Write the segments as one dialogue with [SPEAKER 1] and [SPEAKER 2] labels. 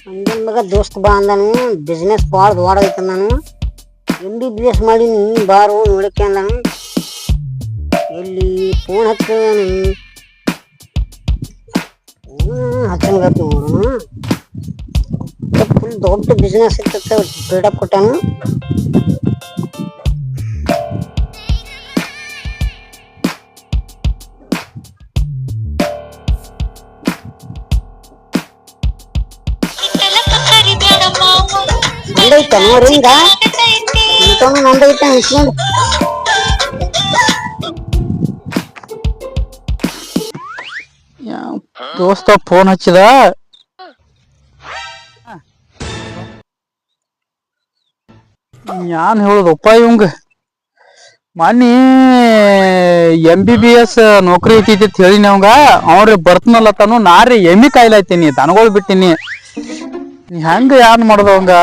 [SPEAKER 1] ಅಂದನ್ ಮಗ ದೋಸ್ತ್ ಬಾ ಅಂದನು ಬಿಸ್ನೆಸ್ ಭಾಳ ದೊಡ್ಡದೈತ ನಾನು MBBS ಮಾಡೀನಿ ಬಾರು ನೋಡಕ್ಕೆ ಅಂದನು ಎಲ್ಲಿ ಫೋನ್ ಹಚ್ಚನು ಹಚ್ಚನ್ಗತ್ ನೋಡು ಫುಲ್ ದೊಡ್ಡ ಬಿಸ್ನೆಸ್ ಇರ್ತೈತೆ ಬಿಲ್ಡಪ್ ಕೊಟ್ಟಾನು ನಂದೈತ ನೋಡ್ರಿ ಹಿಂಗ ಇಂತವನು ನಂದೈತ ಅನ್ಸ್ಕೊಂಡು
[SPEAKER 2] ದೋಸ್ತ ಫೋನ್ ಹಚ್ಚಿದ ಯಾನ್ ಹೇಳುದಪ್ಪ ಇವಂಗ ಮನ್ನಿ MBBS ನೌಕರಿ ಐತಿ ಹೇಳಿನಿ ಅವಂಗ ಅವ್ರಿ ಬರ್ತನಲ್ಲ ತಾನು ನಾರಿ ಎಮ್ಮಿ ಕಾಯ್ಲಾಯ್ತೀನಿ ದನಗಳು ಬಿಟ್ಟಿನಿ ಹೆಂಗ ಯಾನ್ ಮಾಡೋದು ಅವಂಗ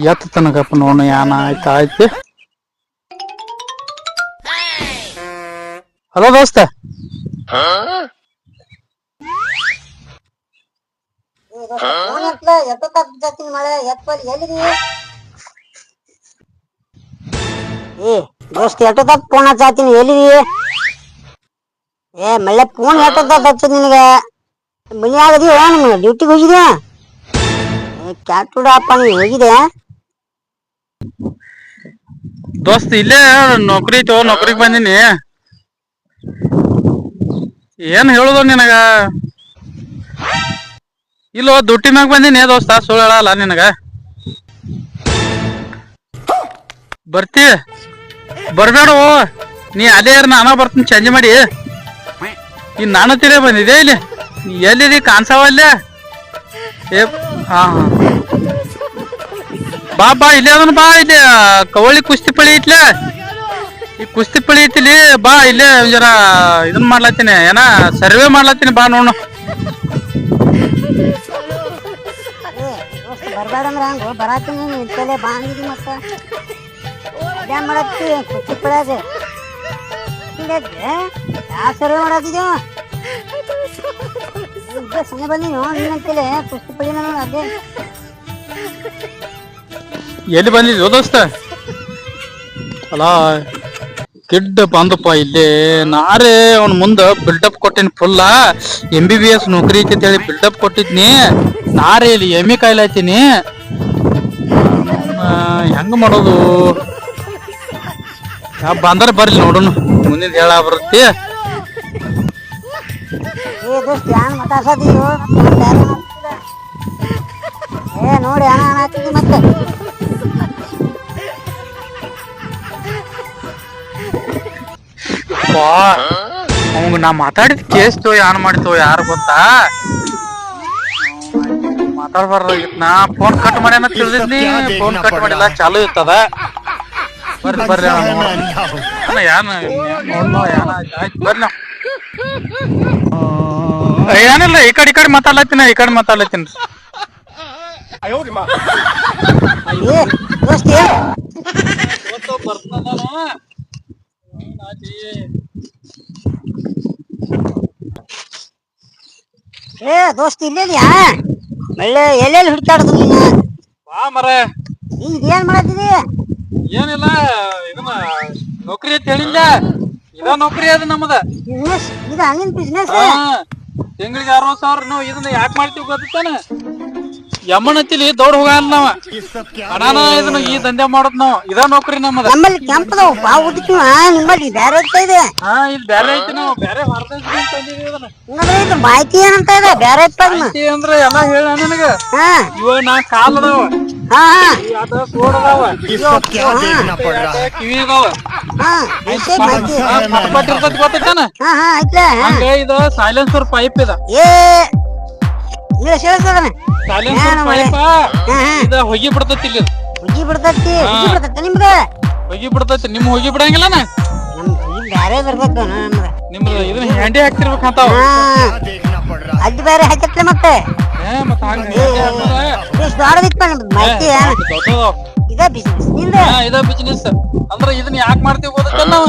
[SPEAKER 2] ಎತ್ತ ತನಗಪ್ಪ ನೋಡ ಯಾನ ಆಯ್ತು ಹಲೋ ದೋಸ್ತ
[SPEAKER 1] ದೋಸ್ತ್ ಎಷ್ಟೊತ್ತ ಫೋನ್ ಹಚ್ಚಾತೀನಿ ಎಲ್ಲಿದಿ ಮಳ್ಳೆ ಫೋನ್ ಎಷ್ಟೊತ್ತ ಹಚ್ಚ ನಿನಗ ಮನಿ ಆಗದಿ ಡ್ಯೂಟಿಗೆ ಹೋಗಿದ್ಯಾ ಕ್ಯಾಟುಡಪ್ಪ ನೀ ಹೋಗಿದೆ
[SPEAKER 2] ದೋಸ್ತ ಇಲ್ಲೇ ನೌಕರಿ ಐತೋ ನೌಕರಿಗೆ ಬಂದಿನಿ ಏನ್ ಹೇಳುದು ನಿನಗ ಇಲ್ಲೋ ದುಡ್ಡಿ ಮ್ಯಾಗ ಬಂದಿನಿ ದೋಸ್ತ ಸುಳ್ಳು ಹೇಳಲ್ಲ ನಿನಗ ಬರ್ತಿ ಬರ್ಬೇಡು ನೀ ಅದೇ ನಾನ ಬರ್ತೀನಿ ಚೇಂಜ್ ಮಾಡಿ ಈ ನಾನು ತಿರೇ ಬಂದಿದೆ ಇಲ್ಲಿ ಎಲ್ಲಿದಿ ಕಾನ್ಸವಲ್ಲೇ ಹಾ ಬಾ ಬಾ ಇಲ್ಲಿ ಅದನ್ನ ಬಾ ಇಲ್ಲಿ ಕವಳಿ ಕುಸ್ತಿ ಪಳಿ ಐತ್ಲೆ ಈ ಕುಸ್ತಿ ಪಳಿ ಐತಿಲಿ ಬಾ ಇಲ್ಲೇ ಜರ ಇದನ್ ಮಾಡ್ಲತ್ತೀನಿ ಏನ ಸರ್ವೆ ಮಾಡ್ಲತ್ತೀನಿ ಬಾ ನೋಡು
[SPEAKER 1] ಬರ್ಬೇಡಂದ್ರ ಹಂಗ ಬರಾತೀನಿ ನಿಂತಲೇ ಬಾ ಅಂದಿದಿ ಮತ್ತ ಅದೇನ್ ಮಾಡತ್ತಿ ಕುಸ್ತಿ ಪಳ್ಯಾಗ ಯಾವ ಸರ್ವೆ ಮಾಡತ್ತಿದ್ಯೋ ಸಮಯ ಬಂದಿ ನೀನಂತಲೇ ಕುಸ್ತಿ ಪಳಿ ನಾನು ಅದೇ
[SPEAKER 2] ಎಲ್ಲಿ ಬಂದಿದ್ಯೋ ದೋಸ್ತ ಅಲ್ಲ ಕಿಡ್ ಬಂದಪ್ಪ ಇಲ್ಲಿ ನಾರೇ ಅವ್ನ ಮುಂದ ಬಿಲ್ಡಪ್ ಕೊಟ್ಟಿನಿ ಫುಲ್ಲ MBBS ನೌಕರಿ ಐತಿ ಅಂತ ಹೇಳಿ ಬಿಲ್ಡಪ್ ಕೊಟ್ಟಿದ್ನಿ ನಾರೇ ಇಲ್ಲಿ ಎಮ್ಮಿ ಕಾಯ್ಲಾಯ್ತೀನಿ ಹೆಂಗ ಮಾಡೋದು ಬಂದ್ರ ಬರ್ಲಿ ನೋಡೋಣ ಮುಂದಿನ ಹೇಳ ಬರುತ್ತೆ
[SPEAKER 1] ದೋಸ್ತ್ ಯಾನ್ ಮಾತಾಡ್ಸದಿಯೋ ನೋಡಿ ಹಣ ಹಾಕಿದ್ವಿ ಮತ್ತೆ
[SPEAKER 2] ಅವಂಗ ನಾ ಮಾತಾಡಿದ ಕೇಸ್ತೋ ಯಾನ್ ಮಾಡಿತೋ ಯಾರು ಗೊತ್ತಾ ಮಾತಾಡ್ಬಾರ್ದಾಗಿತ್ ನಾ ಫೋನ್ ಕಟ್ ಮಾಡ್ಯಾನ ತಿಳಿದಿದ್ನಿ ಫೋನ್ ಕಟ್ ಮಾಡಿಲ್ಲ ಚಾಲು ಇರ್ತದ ಬರ್ರಿ ಬರ್ರಿ ಬರ್ಲಿ ಏನಿಲ್ಲ ಈ ಕಡೆ ಮಾತಾಡ್ಲತ್ತೀನಿ ಈ ಕಡೆ ಮಾತಾಡ್ಲತ್ತೀನಿ
[SPEAKER 1] ದೋಸ್ತ್ ಇಲ್ಲೇದ್ಯಾ ಒಳ್ಳೆ ಎಲ್ಲೆಲ್ಲಿ ಹುಡ್ಕಾಡುದು ನೀನು
[SPEAKER 2] ಬಾ ಮರ
[SPEAKER 1] ಈಗ ಏನ್ ಮಾಡತ್ತಿದಿ
[SPEAKER 2] ಏನಿಲ್ಲ ಇದನ್ನ ನೌಕರಿ ಅಂತ ಹೇಳಿಲ್ಲ ಇದ ನೌಕರಿ ಅದ ನಮ್ಮದ
[SPEAKER 1] ಬಿಸ್ನೆಸ್ ಇದು ಹಂಗಿನ ಬಿಸ್ನೆಸ್
[SPEAKER 2] ತಿಂಗಳಿಗೆ 60,000 ನಾವು ಇದನ್ನ ಯಾಕೆ ಮಾಡ್ತೀವಿ ಗೊತ್ತಾನ ಯಮ್ಮನತ್ತಿಲಿ ದೌಡ್ ಹೋಗಲ್ಲ ನಾವ ಅನಾನ ಇದನ್ನ ಈ ದಂಧೆ ಮಾಡೋದ್ ನಾವು ಇದ ನೌಕರಿ ನಮ್ಮದ
[SPEAKER 1] ನಮ್ಮಲ್ಲಿ ಕೆಂಪದವು ಬಾ ಉದಿಕ್ಕಿವ ನಿಮ್ಮಲ್ಲಿ ಬೇರೆ ಐತ ಇದೆ
[SPEAKER 2] ಇಲ್ಲಿ ಬೇರೆ ಐತಿ ನಾವು ಬೇರೆ
[SPEAKER 1] ಇದು ಮಾಹಿತಿ ಏನಂತ ಇದೆ ಬೇರೆ ಐತ
[SPEAKER 2] ಅಂದ್ರೆ ಎಲ್ಲಾ ಹೇಳ ನನಗ ಇವಾಗ ನಾ ಕಾಲ್ ಅದಾವ ಸೋಡ್ ಅದಾವ ಕಿವಿ ಅದಾವ ಪಟ್ಟಿರ್ತದ ಗೊತ್ತಾನ ಹಂಗ ಇದು ಸೈಲೆನ್ಸರ್ ಪೈಪ್ ಇದ ಸೈಲೆನ್ಸರ್ ಪೈಪ ಇದ ಹೊಗಿ ಬಿಡ್ತೈತಿ ಇಲ್ಲಿ ಹೊಗಿ ಬಿಡ್ತೈತಿ ನಿಮ್ ಹೊಗಿ ಬಿಡಂಗಿಲ್ಲನ
[SPEAKER 1] ಬೇರೆ ಬರ್ಬೇಕು
[SPEAKER 2] ನಿಮ್ದು ಇದನ್ನ ಹ್ಯಾಂಡಿ ಹಾಕ್ತಿರ್ಬೇಕಂತಾವ
[SPEAKER 1] ಅದು ಬೇರೆ ಹಾಕತ್ಲೆ ಮತ್ತೆ ಮಾಹಿತಿ
[SPEAKER 2] ಇದ ಬಿಸಿನೆಸ್ ಅಂದ್ರ ಇದನ್ನ ಯಾಕೆ ಮಾಡ್ತೀವಿ ಗೊತ್ತಲ್ಲ ನಾವ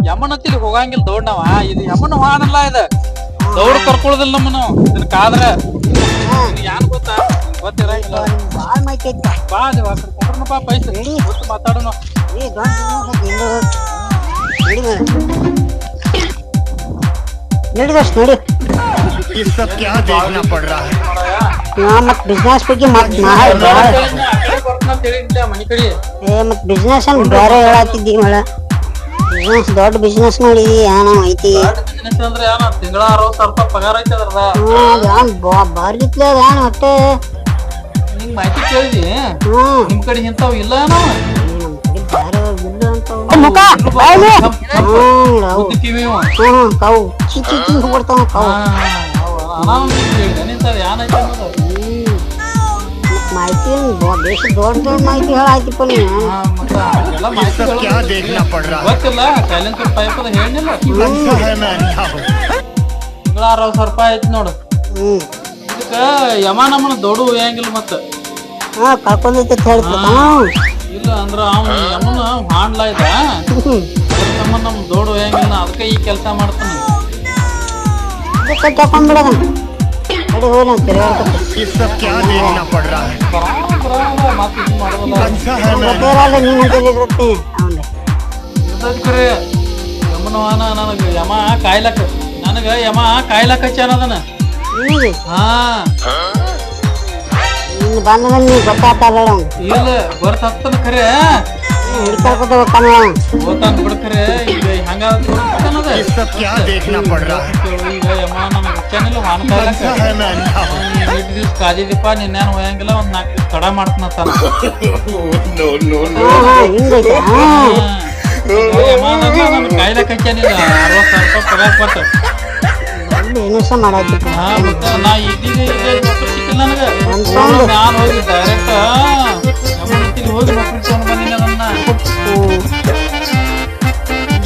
[SPEAKER 2] ಯಮನತ್ತಿಲಿ ಹೋಗಂಗಿಲ್ಲ ದೌಡ್ ನಾವ ಇದು ಯಮನ ವಾಹನಲ್ಲ ಇದ ದೌಡ್ ಕರ್ಕೊಳ್ಳೋದಿಲ್ಲ ನಮ್ಮ ನಾವು ಇದನ್ನ ಕಾದ್ರ ಯಾನ್ ಗೊತ್ತಾ ಗೊತ್ತಿರಂಗಿಲ್ಲ
[SPEAKER 1] ಭಾಳ ಮಾಹಿತಿ ಐತಿ
[SPEAKER 2] ಬಾ ನೀವು ಆ ಕಡೆ ಕೊಟ್ರನಪ್ಪ ಪೈಸೆ ಗೊತ್ತು ಮಾತಾಡೋಣ
[SPEAKER 1] ಏ ದೊಡ್ಡ ನಡಿ ನಡಿ ದೋಸ್ತ್ ನಡಿ
[SPEAKER 3] ये सब क्या देखना पड़ रहा है
[SPEAKER 1] ನಾ ಮತ್ ಬಿಸ್ನೆಸ್ ಬಗ್ಗೆ ಮತ್
[SPEAKER 2] ಮನಿ ಕಡೆ
[SPEAKER 1] ಏ ಮತ್ ಬಿಸ್ನೆಸ್ ಅನ್ ಬೇರೆ ಹೇಳತ್ತಿದ್ದಿ ಮಳ ಬಿಸ್ನೆಸ್ ದೊಡ್ಡ ಬಿಸ್ನೆಸ್ ಮಾಡಿದಿ ಏನೋ ಐತಿ
[SPEAKER 2] ಬಿಸ್ನೆಸ್ ಅಂದ್ರೆ ಏನ ತಿಂಗಳ 60,000 ರೂಪಾಯಿ ಪಗಾರ ಐತೆ ಅದ್ರದ
[SPEAKER 1] ಯಾನ್ ಬಾರಿ ಇತ್ಲೆ ಅದ ಏನ್ ಒಟ್ಟೆ
[SPEAKER 2] ನಿಂಗ್ ಮಾಹಿತಿ ಕೇಳಿದಿ
[SPEAKER 1] ಹ್ಮ್
[SPEAKER 2] ನಿಮ್ ಕಡೆ ಇಂಥವ್ ಇಲ್ಲ ಏನೋ
[SPEAKER 1] ಮುಖ
[SPEAKER 2] ಕಿವಿ
[SPEAKER 1] ಕಾವು ಚಿಕ್ಕಿ ಕೊಡ್ತಾವ ಕಾವು ಮಾಹಿತಿ ದೇಶ ದೊಡ್ಡ ಮಾಹಿತಿ ಹೇಳಾಯ್ತಿಪ್ಪ ನೀನು
[SPEAKER 3] ये सब क्या देखना पड़ रहा है
[SPEAKER 2] ಗೊತ್ತಿಲ್ಲ ಸೈಲೆನ್ಸ್ ಪೈಪ್ ಅದ ಹೇಳಿಲ್ಲ
[SPEAKER 3] लगता है मैं अंधा हूँ
[SPEAKER 2] ತಿಂಗಳ 60,000 ರೂಪಾಯಿ ಐತಿ ನೋಡು
[SPEAKER 1] ಹ್ಮ್
[SPEAKER 2] ಇದಕ್ಕ ಯಮ ನಮ್ಮನ ದೊಡ್ಡ ಒಯ್ಯಂಗಿಲ್ಲ ಮತ್ತ
[SPEAKER 1] ಹಾ ಕಳ್ಕೊಂಡೈತೆ ಹೇಳ್ತಾನ
[SPEAKER 2] ಇಲ್ಲ ಅಂದ್ರ ಅವ್ನ ಯಮನ ಹಾಂಡ್ಲ ಇದ ಸಂಬಂಧ ನಮ್ ದೊಡ್ಡ ಒಯ್ಯಂಗಿಲ್ಲ ಅದಕ್ಕೆ ಈ ಕೆಲಸ ಮಾಡ್ತಾನ
[SPEAKER 1] ಕಟ್ಟಾಕೊಂಡ್ಬಿಡದ ಅಡಿ ಹೋಗಿ ತಿರುಗಾಡ್ಕೊತ
[SPEAKER 3] ये सब क्या देखना पड़ रहा है
[SPEAKER 2] ಮತ್ತೆ ಇದು ಮಾಡೋದಲ್ಲ
[SPEAKER 3] लगता है मैं
[SPEAKER 1] ಗೊತ್ತಿರಲ್ಲ ನೀನ್ ಹೇಳಿರ್ತಿ ಅವನ್ಗೆ
[SPEAKER 2] ಖರೆ ಯಮನವಾನ ನನಗ ಯಮ ಕಾಯ್ಲಕ್ಕ ನನಗ ಯಮ ಕಾಯ್ಲಕ್ಕ ಹಚ್ಚಾನದನ
[SPEAKER 1] ನಿನಗೆ
[SPEAKER 2] ಹಾ
[SPEAKER 1] ನಿನ್ನ ಬಂದ ನೀ ಗೊತ್ತಾಗ್ತಾರ ಅವ್ನು
[SPEAKER 2] ಇಲ್ಲ ಬರ್ತ ಹತ್ತನ ಖರೆ
[SPEAKER 1] ಹಿಡ್ಕೊಳ್ಕೊತ ಹೋಗ್ತಾನ
[SPEAKER 2] ಓತಾನ ಬಿಡ ಖರೆ ಈಗ ಹಂಗಾದ
[SPEAKER 3] ये सब क्या देखना पड़ रहा है
[SPEAKER 2] ಈಗ ಯಮ ನನಗ ಹಚ್ಚಾನಿಲ್ಲ ಹಾನ್ ಕಾಯ್ಲಕ್ಕ
[SPEAKER 3] लगता है मैं अंधा हूँ
[SPEAKER 2] ಇಟ್ಟು ದಿವ್ಸ ಕಾದಿದೀಪ ನಿನ್ನೇನು ಹೋಯಂಗಿಲ್ಲ ಒಂದ್ 4 ದಿವ್ಸ ತಡ ಮಾಡ್ತಾನ
[SPEAKER 1] ಹಿಂಗೈತೆ ಹಾ
[SPEAKER 2] ಯಮ ಕಾಯ್ಲಕ್ಕ ಹಚ್ಚಾನಿಲ್ಲ 60,000 ರೂಪಾಯಿ ಪಗಾರ ಕೊಟ್ಟು
[SPEAKER 1] ಏನಸ ಮಾಡಾಯ್ತಿಪ್ಪ
[SPEAKER 2] ಹಾ ಮತ್ತ ನಾ ಇದೀಗ ನೌಕರಿ ಸಿಕ್ಕಿಲ್ಲ ನನಗ
[SPEAKER 1] ಅನ್ಕೊಂಡು
[SPEAKER 2] ನಾನು ಹೋಗಿ ಡೈರೆಕ್ಟ್ ಯಮನತಿಗೆ ಹೋಗಿ ನೌಕರಿ ತಗೊಂಡ್ ಬಂದಿಲ್ಲ ನನ್ನ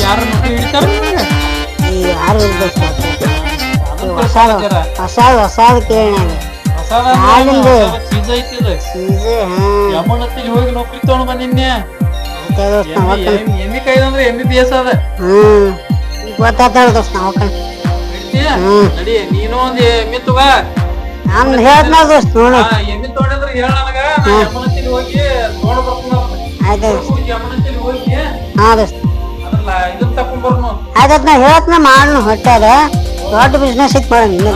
[SPEAKER 2] ಯಾರು ನೌಕರಿ ಹಿಡಿತಾರ
[SPEAKER 1] ಯಾರು ಇರ್ಬೇಕು ಹೊಸಾದ ಕೇಳಿ
[SPEAKER 2] ಚೀಸ್ ಐತಿ ಇದು
[SPEAKER 1] ಚೀಸೆ ಹಾ
[SPEAKER 2] ಯಮನತಿಗೆ ಹೋಗಿ ನೌಕರಿ ತಗೊಂಡ್ ಬಂದಿನ್ನೆ
[SPEAKER 1] ಮತ್ತೆ ದೋಸ್ತ
[SPEAKER 2] ಎಮ್ಮಿ ಕೈದಂದ್ರೆ MBBS ಅದ
[SPEAKER 1] ಹ್ಮ್ ಈಗ ಗೊತ್ತಾಗ್ತಾಳ ದೋಸ್ತ ನಾವು
[SPEAKER 2] ಹಿಡ್ತೀಯ ನಡಿ ನೀನು ಒಂದ್ ಎಮ್ಮಿ ತಗ
[SPEAKER 1] ನಾನು ಹೇಳ್ದ್ನ ದೋಸ್ತ ನೋಡು
[SPEAKER 2] ಎಮ್ಮಿ ತಗೊಂಡ್ರೆ ಹೇಳ ನನಗ ಯಮನತಿಗೆ ಹೋಗಿ ತಗೊಂಡ್ ಬರ್ತೀನಿ
[SPEAKER 1] ಆಯ್ತು
[SPEAKER 2] ಯಮನತಿಗೆ ಹೋಗಿ
[SPEAKER 1] ಹಾ ದೋಸ್ತ
[SPEAKER 2] ಅದ್ರಲ್ಲ ಇದನ್ನ ತಕೊಂಡ್ ಬರ್ನು
[SPEAKER 1] ಆಯ್ತು ನಾ ಹೇಳ್ತನ ಮಾಡೋಣ ಹೊಟ್ಟೆ ಅದ ದೊಡ್ಡ ಬಿಸ್ನೆಸ್ ಐತಿ ಮಾಡೋಣ